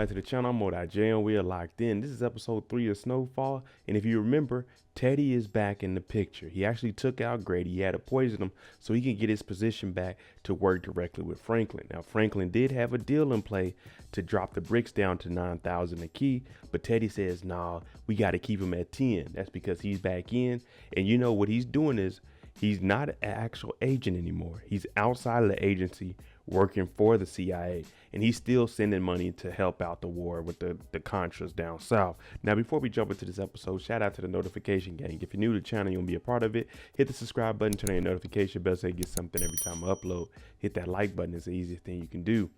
back to the channel. I'm J and we are locked in. This is episode 3 of Snowfall, and if you remember, Teddy is back in the picture. He actually took out Grady. He had to poison him so he can get his position back to work directly with Franklin. Now, Franklin did have a deal in play to drop the bricks down to 9,000 a key, but Teddy says, nah, we got to keep him at 10. That's because he's back in, and you know what he's doing is he's not an actual agent anymore. He's outside of the agency working for the CIA, and he's still sending money to help out the war with the Contras down south. Now, before we jump into this episode, shout out to the notification gang. If you're new to the channel, you want to be a part of it, hit the subscribe button, turn on your notification bell so you get something every time I upload. Hit that like button. It's the easiest thing you can do.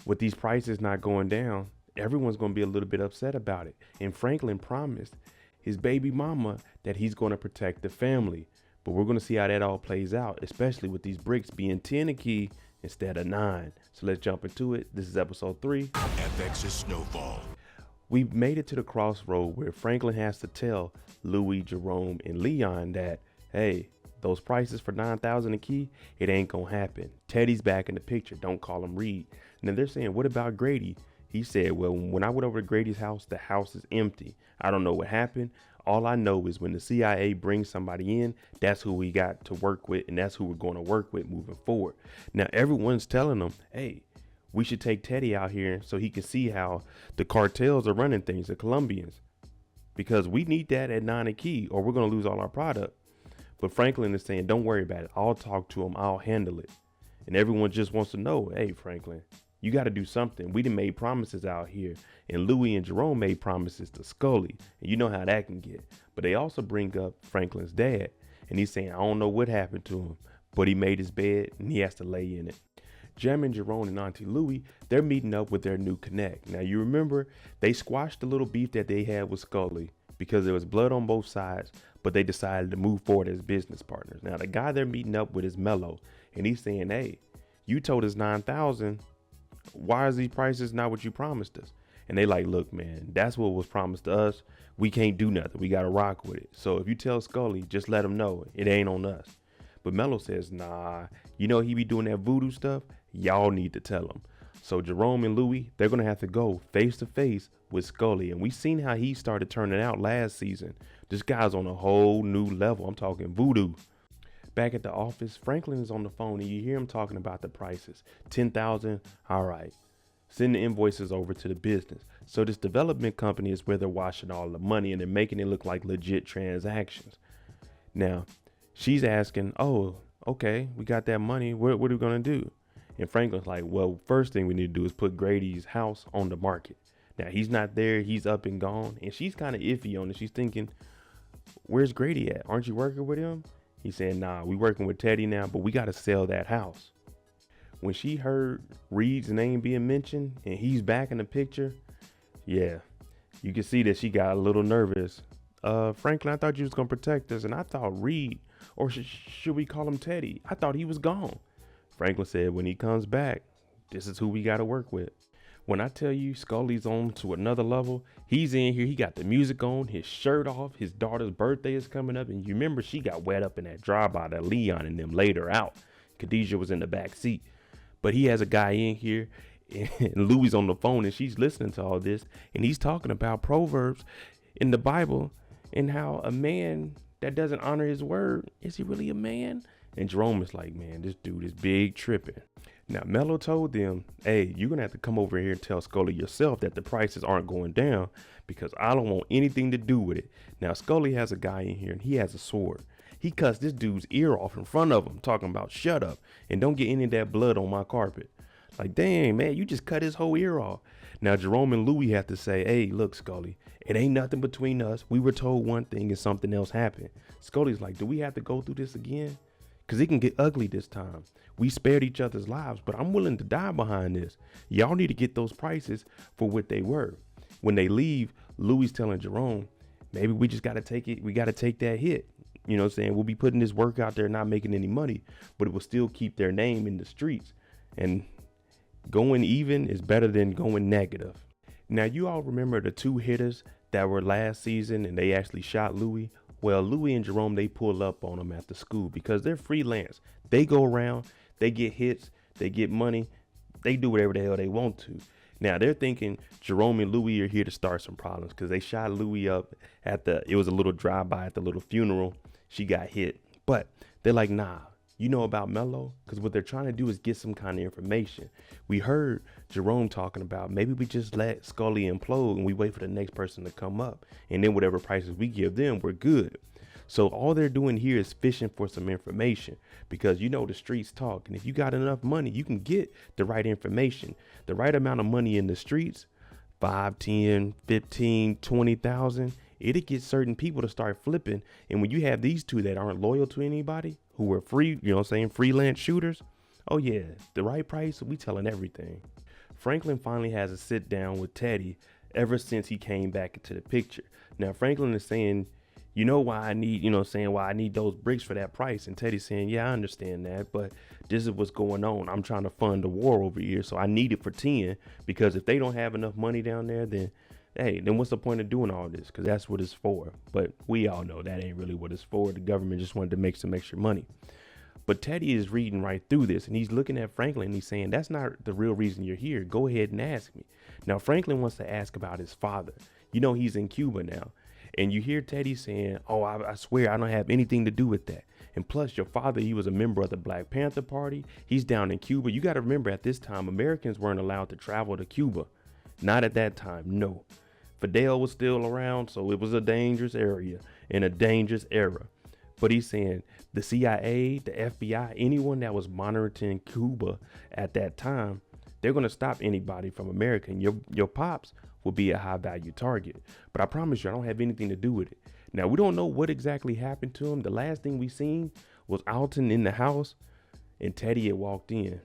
With these prices not going down, everyone's going to be a little bit upset about it. And Franklin promised his baby mama that he's going to protect the family. But we're going to see how that all plays out, especially with these bricks being 10 a key instead of 9. So let's jump into it. This is episode 3. FX's Snowfall. We've made it to the crossroad where Franklin has to tell Louis, Jerome, and Leon that, hey, those prices for 9,000 a key, it ain't going to happen. Teddy's back in the picture. Don't call him Reed. And then they're saying, what about Grady? He said, well, when I went over to Grady's house, the house is empty. I don't know what happened. All I know is when the CIA brings somebody in, that's who we got to work with, and that's who we're going to work with moving forward. Now, everyone's telling them, hey, we should take Teddy out here so he can see how the cartels are running things, the Colombians, because we need that at 9 a key or we're going to lose all our product. But Franklin is saying, don't worry about it. I'll talk to him. I'll handle it. And everyone just wants to know, hey, Franklin, you got to do something. We done made promises out here, and Louis and Jerome made promises to Scully, and you know how that can get. But they also bring up Franklin's dad, and he's saying, I don't know what happened to him, but he made his bed and he has to lay in it. Jem and Jerome and Auntie Louie, they're meeting up with their new connect. Now, you remember they squashed the little beef that they had with Scully because there was blood on both sides, but they decided to move forward as business partners. Now, the guy they're meeting up with is Mello, and he's saying, hey, you told us 9,000. Why is these prices not what you promised us? And they like, look, man, that's what was promised to us. We can't do nothing. We got to rock with it. So if you tell Scully, just let him know it ain't on us. But Mello says, nah, you know, he be doing that voodoo stuff. Y'all need to tell him. So Jerome and Louis, they're going to have to go face to face with Scully. And we seen how he started turning out last season. This guy's on a whole new level. I'm talking voodoo. Back at the office, Franklin is on the phone and you hear him talking about the prices. 10,000. All right. Send the invoices over to the business. So this development company is where they're washing all the money and they're making it look like legit transactions. Now, she's asking, oh, okay, we got that money. What are we going to do? And Franklin's like, well, first thing we need to do is put Grady's house on the market. Now, he's not there. He's up and gone. And she's kind of iffy on it. She's thinking, where's Grady at? Aren't you working with him? He's saying, nah, we working with Teddy now, but we got to sell that house. When she heard Reed's name being mentioned and he's back in the picture, yeah, you can see that she got a little nervous. Franklin, I thought you was going to protect us, and I thought Reed, or should we call him Teddy? I thought he was gone. Franklin said, when he comes back, this is who we got to work with. When I tell you Scully's on to another level, he's in here. He got the music on, his shirt off. His daughter's birthday is coming up. And you remember she got wet up in that drive-by that Leon and them laid her out. Khadijah was in the back seat. But he has a guy in here and Louie's on the phone and she's listening to all this. And he's talking about Proverbs in the Bible and how a man that doesn't honor his word, is he really a man? And Jerome is like, man, this dude is big tripping. Now, Mello told them, hey, you're going to have to come over here and tell Scully yourself that the prices aren't going down because I don't want anything to do with it. Now, Scully has a guy in here and he has a sword. He cuts this dude's ear off in front of him, talking about shut up and don't get any of that blood on my carpet. Like, dang, man, you just cut his whole ear off. Now, Jerome and Louis have to say, hey, look, Scully, it ain't nothing between us. We were told one thing and something else happened. Scully's like, do we have to go through this again? Because it can get ugly this time. We spared each other's lives, but I'm willing to die behind this. Y'all need to get those prices for what they were. When they leave, Louis telling Jerome, maybe we just got to take it. We got to take that hit. You know what I'm saying? We'll be putting this work out there, not making any money, but it will still keep their name in the streets. And going even is better than going negative. Now, you all remember the 2 hitters that were last season and they actually shot Louis? Well, Louis and Jerome, they pull up on them after school because they're freelance. They go around, they get hits, they get money, they do whatever the hell they want to. Now they're thinking Jerome and Louis are here to start some problems because they shot Louis up it was a little drive-by at the little funeral. She got hit. But they're like, nah, you know about Mello? Because what they're trying to do is get some kind of information. We heard Jerome talking about maybe we just let Scully implode and we wait for the next person to come up. And then whatever prices we give them, we're good. So all they're doing here is fishing for some information because the streets talk. And if you got enough money, you can get the right information, the right amount of money in the streets, 5, 10, 15, 20,000. It'll get certain people to start flipping. And when you have these two that aren't loyal to anybody, who are free, freelance shooters. Oh yeah, the right price, we telling everything. Franklin finally has a sit down with Teddy ever since he came back into the picture. Now Franklin is saying, you know why I need, why I need those bricks for that price. And Teddy's saying, yeah, I understand that, but this is what's going on. I'm trying to fund the war over here. So I need it for 10 because if they don't have enough money down there, then what's the point of doing all this? Because that's what it's for. But we all know that ain't really what it's for. The government just wanted to make some extra money. But Teddy is reading right through this and he's looking at Franklin and he's saying, that's not the real reason you're here. Go ahead and ask me. Now, Franklin wants to ask about his father. He's in Cuba now. And you hear Teddy saying, oh, I swear I don't have anything to do with that. And plus, your father, he was a member of the Black Panther Party. He's down in Cuba. You got to remember, at this time, Americans weren't allowed to travel to Cuba. Not at that time, no. Fidel was still around, so it was a dangerous area in a dangerous era. But he's saying the CIA, the FBI, anyone that was monitoring Cuba at that time, they're going to stop anybody from America. And your pops will be a high value target. But I promise you, I don't have anything to do with it. Now, we don't know what exactly happened to him. The last thing we seen was Alton in the house and Teddy had walked in.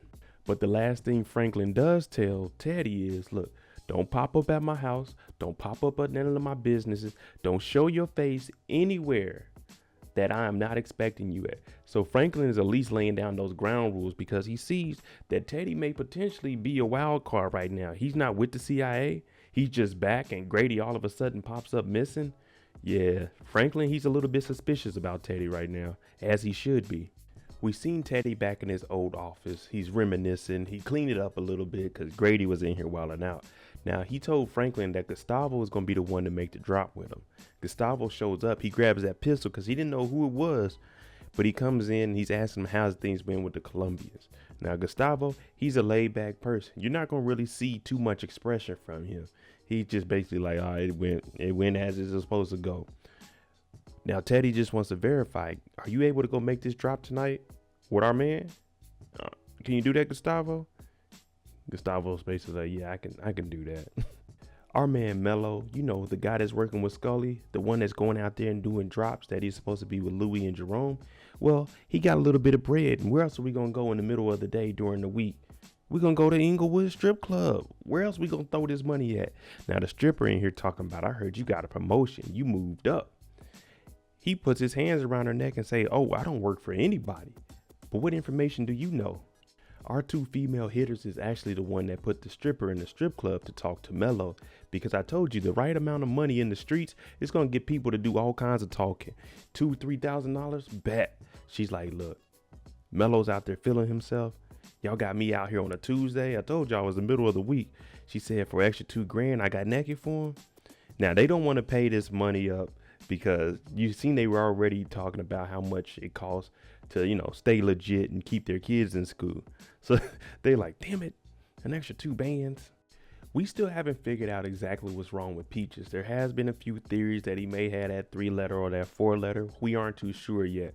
But the last thing Franklin does tell Teddy is, look, don't pop up at my house. Don't pop up at none of my businesses. Don't show your face anywhere that I am not expecting you at. So Franklin is at least laying down those ground rules because he sees that Teddy may potentially be a wild card right now. He's not with the CIA. He's just back and Grady all of a sudden pops up missing. Yeah, Franklin, he's a little bit suspicious about Teddy right now, as he should be. We seen Teddy back in his old office. He's reminiscing. He cleaned it up a little bit because Grady was in here wilding out. Now, he told Franklin that Gustavo is going to be the one to make the drop with him. Gustavo shows up. He grabs that pistol because he didn't know who it was. But he comes in and he's asking him how's things been with the Colombians. Now, Gustavo, he's a laid back person. You're not going to really see too much expression from him. He's just basically like, all right, it went as it's supposed to go. Now, Teddy just wants to verify, are you able to go make this drop tonight with our man? Can you do that, Gustavo? Gustavo's basically like, yeah, I can do that. Our man Mello, the guy that's working with Scully, the one that's going out there and doing drops that he's supposed to be with Louis and Jerome. Well, he got a little bit of bread. And where else are we going to go in the middle of the day during the week? We're going to go to Inglewood Strip Club. Where else we going to throw this money at? Now, the stripper in here talking about, I heard you got a promotion. You moved up. He puts his hands around her neck and say, oh, I don't work for anybody. But what information do you know? Our two female hitters is actually the one that put the stripper in the strip club to talk to Mello, because I told you the right amount of money in the streets is going to get people to do all kinds of talking. $2,000-$3,000, bet. She's like, look, Mello's out there feeling himself. Y'all got me out here on a Tuesday. I told y'all it was the middle of the week. She said for extra $2,000, I got naked for him. Now they don't want to pay this money up because you seen they were already talking about how much it costs to, stay legit and keep their kids in school. So they like, damn it, an extra 2 bands. We still haven't figured out exactly what's wrong with Peaches. There has been a few theories that he may have that 3-letter or that 4-letter. We aren't too sure yet.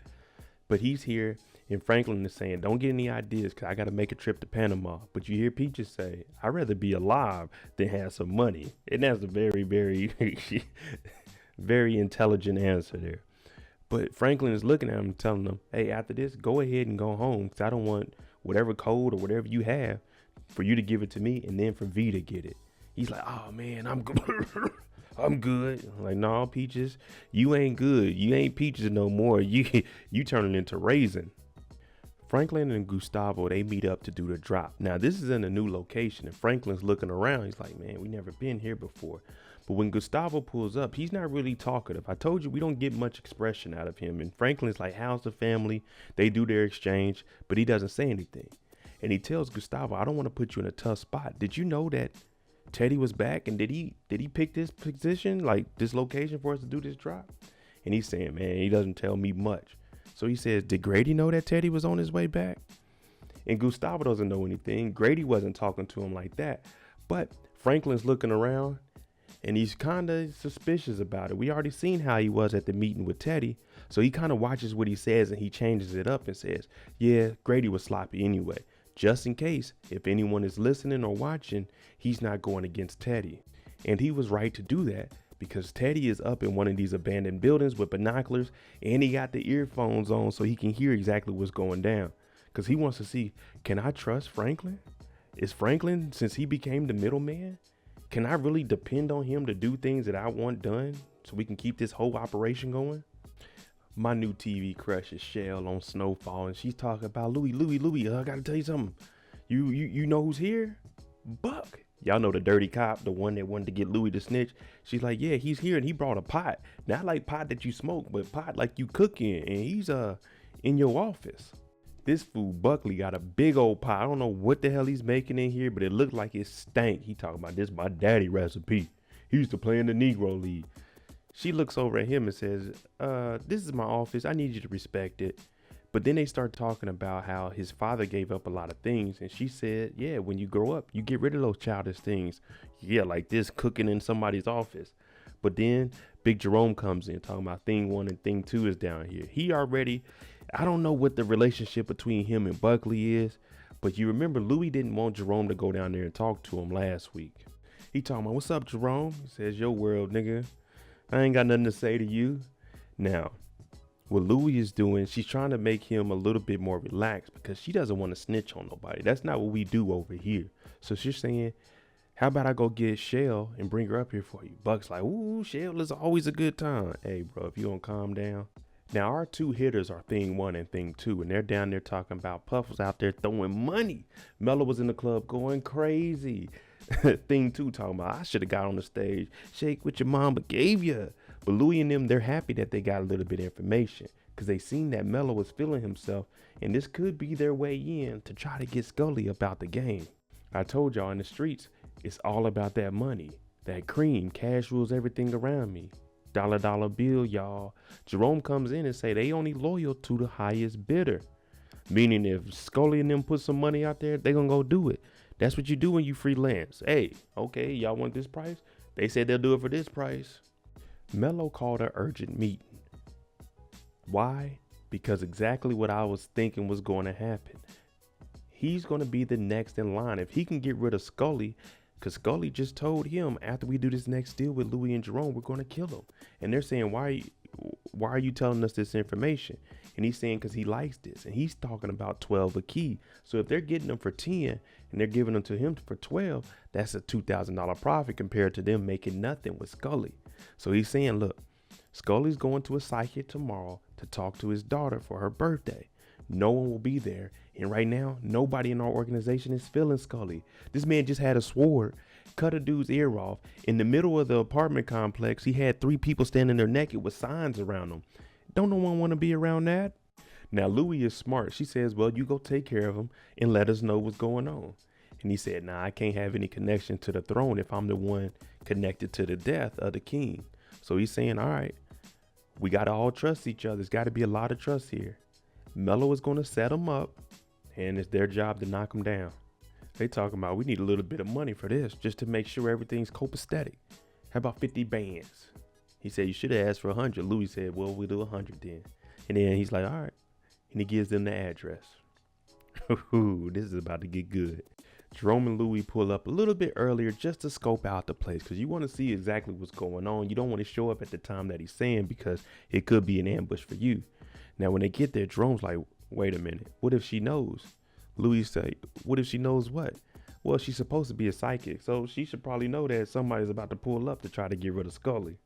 But he's here and Franklin is saying, don't get any ideas because I got to make a trip to Panama. But you hear Peaches say, I'd rather be alive than have some money. And that's a very, very, very intelligent answer there. But Franklin is looking at him and telling him, hey, after this, go ahead and go home because I don't want whatever code or whatever you have for you to give it to me and then for V to get it. He's like, oh, man, I'm good. I'm good. I'm like, no, Peaches, you ain't good. You ain't Peaches no more. You turning into Raisin. Franklin and Gustavo, they meet up to do the drop. Now, this is in a new location, and Franklin's looking around. He's like, man, we never been here before. But when Gustavo pulls up, he's not really talkative. I told you we don't get much expression out of him. And Franklin's like, how's the family? They do their exchange, but he doesn't say anything. And he tells Gustavo, I don't want to put you in a tough spot. Did you know that Teddy was back, and did he pick this position, like this location for us to do this drop? And he's saying, man, he doesn't tell me much. So he says, did Grady know that Teddy was on his way back? And Gustavo doesn't know anything. Grady wasn't talking to him like that. But Franklin's looking around, and he's kind of suspicious about it. We already seen how he was at the meeting with Teddy. So he kind of watches what he says, and he changes it up and says, yeah, Grady was sloppy anyway. Just in case, if anyone is listening or watching, he's not going against Teddy. And he was right to do that, because Teddy is up in one of these abandoned buildings with binoculars, and he got the earphones on so he can hear exactly what's going down. Because he wants to see, can I trust Franklin? Is Franklin, since he became the middleman, can I really depend on him to do things that I want done so we can keep this whole operation going? My new TV crush is Shell on Snowfall, and she's talking about Louie, I gotta tell you something. You know who's here? Buck. Y'all know the dirty cop, the one that wanted to get Louie to snitch. She's like, yeah, he's here, and he brought a pot. Not like pot that you smoke, but pot like you cook in, and he's in your office. This fool Buckley got a big old pot. I don't know what the hell he's making in here, but it looked like it stank. He talking about this my daddy recipe. He used to play in the Negro League. She looks over at him and says, this is my office. I need you to respect it. But then they start talking about how his father gave up a lot of things. And she said, yeah, when you grow up, you get rid of those childish things. Yeah, like this cooking in somebody's office. But then Big Jerome comes in talking about thing 1 and thing 2 is down here. I don't know what the relationship between him and Buckley is, but you remember Louie didn't want Jerome to go down there and talk to him last week. He talking about, what's up, Jerome? He says, your world, nigga. I ain't got nothing to say to you. Now, what Louie is doing, she's trying to make him a little bit more relaxed because she doesn't want to snitch on nobody. That's not what we do over here. So she's saying, how about I go get Shell and bring her up here for you? Buck's like, ooh, Shell is always a good time. Hey, bro, if you don't calm down. Now, our 2 hitters are thing 1 and thing 2, and they're down there talking about Puff was out there throwing money. Mello was in the club going crazy. Thing 2 talking about, I should have got on the stage. Shake what your mama gave you. But Louie and them, they're happy that they got a little bit of information because they seen that Mello was feeling himself, and this could be their way in to try to get Scully about the game. I told y'all in the streets, it's all about that money. That cream, cash rules everything around me. Dollar bill, y'all. Jerome comes in and say they only loyal to the highest bidder. Meaning if Scully and them put some money out there, they gonna go do it. That's what you do when you freelance. Hey, okay, y'all want this price? They said they'll do it for this price. Mello called an urgent meeting. Why? Because exactly what I was thinking was going to happen. He's going to be the next in line. If he can get rid of Scully, because Scully just told him after we do this next deal with Louie and Jerome, we're going to kill him. And they're saying, why are you telling us this information? And he's saying, because he likes this. And he's talking about 12 a key. So if they're getting them for 10 and they're giving them to him for 12, that's a $2,000 profit compared to them making nothing with Scully. So he's saying, look, Scully's going to a psychic tomorrow to talk to his daughter for her birthday. No one will be there. And right now, nobody in our organization is feeling Scully. This man just had a sword, cut a dude's ear off. In the middle of the apartment complex, he had 3 people standing there naked with signs around them. Don't no one want to be around that? Now, Louie is smart. She says, well, you go take care of him and let us know what's going on. And he said, nah, I can't have any connection to the throne if I'm the one connected to the death of the king. So he's saying, all right, we got to all trust each other. There's got to be a lot of trust here. Mello is going to set him up, and it's their job to knock him down. They talking about we need a little bit of money for this just to make sure everything's copacetic. How about 50 bands? He said, you should have asked for 100. Louis said, well, we'll do 100 then. And then he's like, all right. And he gives them the address. Ooh, this is about to get good. Jerome and Louie pull up a little bit earlier just to scope out the place because you want to see exactly what's going on. You don't want to show up at the time that he's saying because it could be an ambush for you. Now, when they get there, Jerome's like, wait a minute. What if she knows? Louis say, what if she knows what? Well, she's supposed to be a psychic, so she should probably know that somebody's about to pull up to try to get rid of Scully.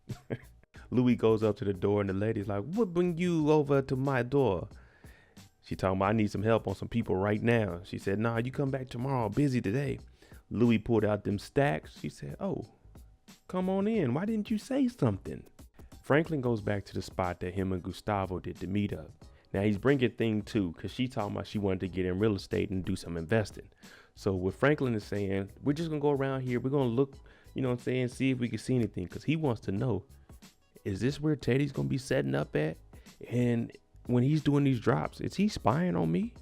Louis goes up to the door and the lady's like, what bring you over to my door? She told him, I need some help on some people right now. She said, nah, you come back tomorrow. Busy today. Louis pulled out them stacks. She said, oh, come on in. Why didn't you say something? Franklin goes back to the spot that him and Gustavo did to meet up. Now he's bringing thing 2 because she talking about she wanted to get in real estate and do some investing. So what Franklin is saying, we're just gonna go around here. We're gonna look, you know what I'm saying, see if we can see anything. Cause he wants to know, is this where Teddy's gonna be setting up at? And when he's doing these drops, is he spying on me?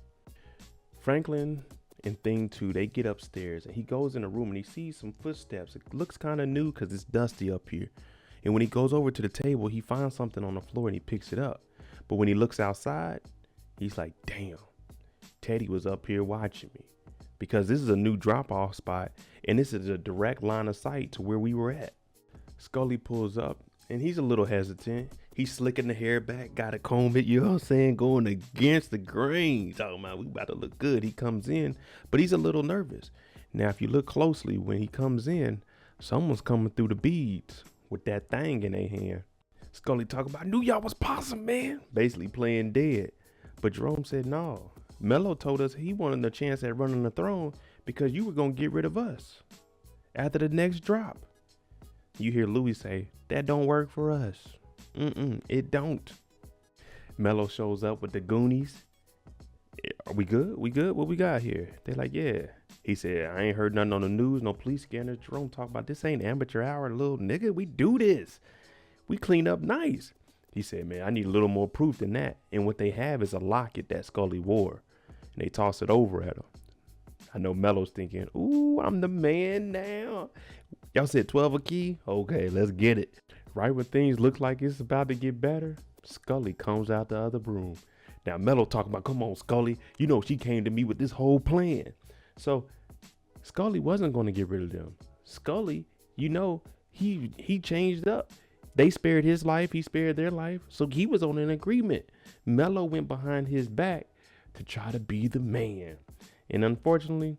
Franklin and Thing 2, they get upstairs and he goes in a room and he sees some footsteps. It looks kind of new because it's dusty up here. And when he goes over to the table, he finds something on the floor and he picks it up. But when he looks outside, he's like, damn, Teddy was up here watching me. Because this is a new drop-off spot and this is a direct line of sight to where we were at. Scully pulls up and he's a little hesitant. He's slicking the hair back, got to comb it, you know what I'm saying, going against the grain. Talking about we about to look good. He comes in, but he's a little nervous. Now, if you look closely, when he comes in, someone's coming through the beads with that thing in their hand. Scully talk about, knew y'all was possum, man. Basically playing dead. But Jerome said, no. Mello told us he wanted a chance at running the throne because you were going to get rid of us after the next drop. You hear Louis say, that don't work for us. It don't. Mello shows up with the Goonies. Are we good? We good? What we got here? They like, yeah. He said, I ain't heard nothing on the news, no police scanners. Jerome talk about this ain't amateur hour, little nigga. We do this. We clean up nice. He said, man, I need a little more proof than that. And what they have is a locket that Scully wore. And they toss it over at him. I know Mello's thinking, ooh, I'm the man now. Y'all said 12 a key? Okay, let's get it. Right when things look like it's about to get better, Scully comes out the other room. Now Mello talking about, come on, Scully. You know she came to me with this whole plan. So Scully wasn't going to get rid of them. Scully, you know, he changed up. They spared his life. He spared their life. So he was on an agreement. Mello went behind his back to try to be the man. And unfortunately,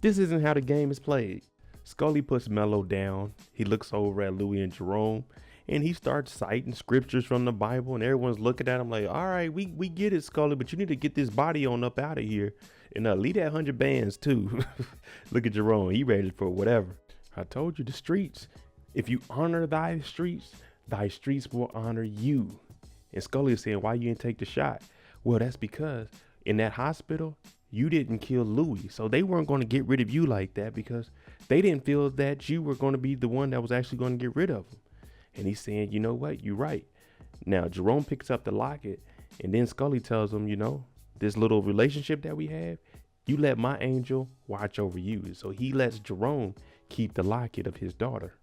this isn't how the game is played. Scully puts Mello down. He looks over at Louis and Jerome and he starts citing scriptures from the Bible and everyone's looking at him like, all right, we get it, Scully, but you need to get this body on up out of here and leave that 100 bands too. Look at Jerome. He ready for whatever. I told you the streets. If you honor thy streets will honor you. And Scully is saying, why you didn't take the shot? Well, that's because in that hospital, you didn't kill Louis. So they weren't going to get rid of you like that because they didn't feel that you were going to be the one that was actually going to get rid of him. And he's saying, you know what? You're right. Now, Jerome picks up the locket and then Scully tells him, you know, this little relationship that we have, you let my angel watch over you. So he lets Jerome keep the locket of his daughter.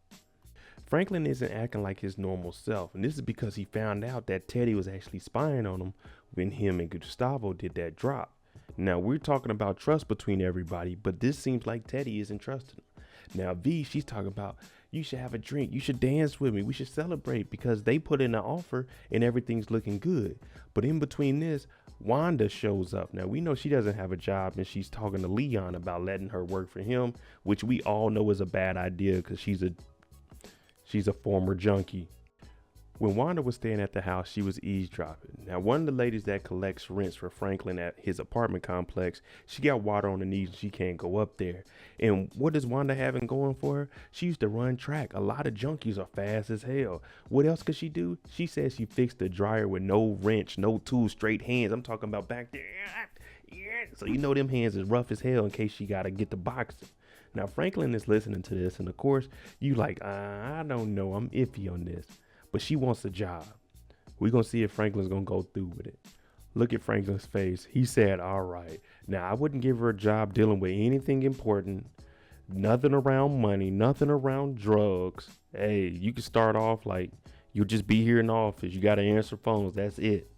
Franklin isn't acting like his normal self. And this is because he found out that Teddy was actually spying on him when him and Gustavo did that drop. Now, we're talking about trust between everybody, but this seems like Teddy isn't trusting him. Now, V, she's talking about, you should have a drink. You should dance with me. We should celebrate because they put in an offer and everything's looking good. But in between this, Wanda shows up. Now, we know she doesn't have a job and she's talking to Leon about letting her work for him, which we all know is a bad idea because she's a former junkie. When Wanda was staying at the house, she was eavesdropping. Now, one of the ladies that collects rents for Franklin at his apartment complex, she got water on her knees and she can't go up there. And what does Wanda having going for her? She used to run track. A lot of junkies are fast as hell. What else could she do? She said she fixed the dryer with no wrench, no tools, straight hands. I'm talking about back there. Yeah. So you know them hands is rough as hell in case she got to get the boxing. Now, Franklin is listening to this. And of course, you like, I don't know. I'm iffy on this. But she wants a job. We're going to see if Franklin's going to go through with it. Look at Franklin's face. He said, all right. Now, I wouldn't give her a job dealing with anything important. Nothing around money. Nothing around drugs. Hey, you can start off like you'll just be here in the office. You got to answer phones. That's it.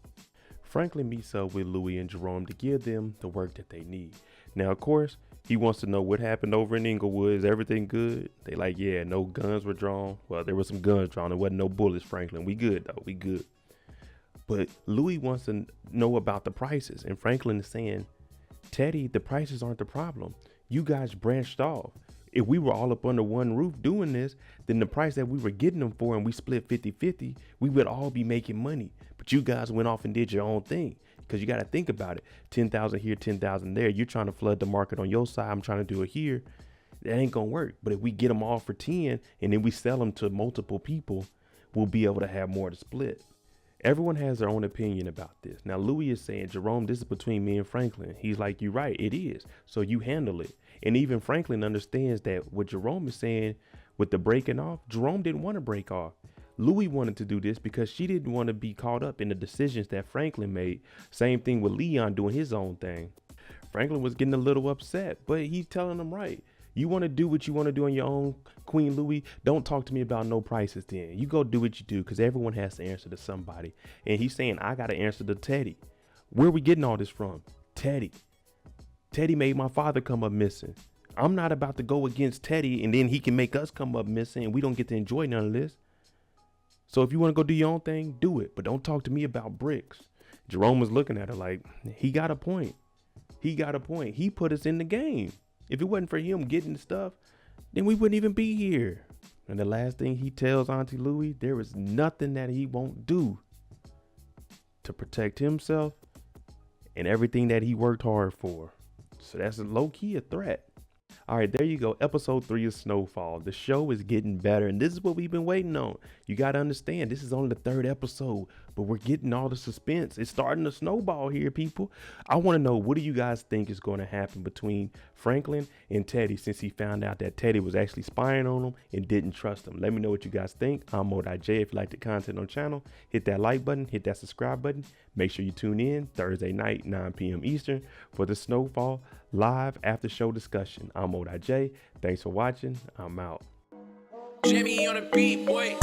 Franklin meets up with Louis and Jerome to give them the work that they need. Now, of course, he wants to know what happened over in Inglewood. Is everything good? They like, yeah, no guns were drawn. Well, there were some guns drawn. There wasn't no bullets, Franklin. We good, though. We good. But Louis wants to know about the prices. And Franklin is saying, Teddy, the prices aren't the problem. You guys branched off. If we were all up under one roof doing this, then the price that we were getting them for and we split 50-50, we would all be making money. But you guys went off and did your own thing. Because you got to think about it. 10,000 here, 10,000 there. You're trying to flood the market on your side. I'm trying to do it here. That ain't going to work. But if we get them all for 10 and then we sell them to multiple people, we'll be able to have more to split. Everyone has their own opinion about this. Now, Louis is saying, Jerome, this is between me and Franklin. He's like, you're right, it is. So you handle it. And even Franklin understands that what Jerome is saying with the breaking off, Jerome didn't want to break off. Louis wanted to do this because she didn't want to be caught up in the decisions that Franklin made. Same thing with Leon doing his own thing. Franklin was getting a little upset, but he's telling him right. You want to do what you want to do on your own, Queen Louis. Don't talk to me about no prices then. You go do what you do, because everyone has to answer to somebody. And he's saying, I got to answer to Teddy. Where are we getting all this from? Teddy. Teddy made my father come up missing. I'm not about to go against Teddy and then he can make us come up missing and we don't get to enjoy none of this. So if you want to go do your own thing, do it. But don't talk to me about bricks. Jerome was looking at her like, he got a point. He got a point. He put us in the game. If it wasn't for him getting the stuff, then we wouldn't even be here. And the last thing he tells Auntie Louie, there is nothing that he won't do to protect himself and everything that he worked hard for. So that's a low-key a threat. All right, there you go. Episode 3 of Snowfall. The show is getting better, and this is what we've been waiting on. You got to understand, this is only the 3rd episode, but we're getting all the suspense. It's starting to snowball here, people. I want to know, what do you guys think is going to happen between Franklin and Teddy since he found out that Teddy was actually spying on him and didn't trust him? Let me know what you guys think. I'm MoDIJ. If you like the content on the channel, hit that like button, hit that subscribe button. Make sure you tune in Thursday night, 9 p.m. Eastern for the Snowfall live after show discussion. I'm MoDIJ. Thanks for watching. I'm out. Jimmy on the beat, boy.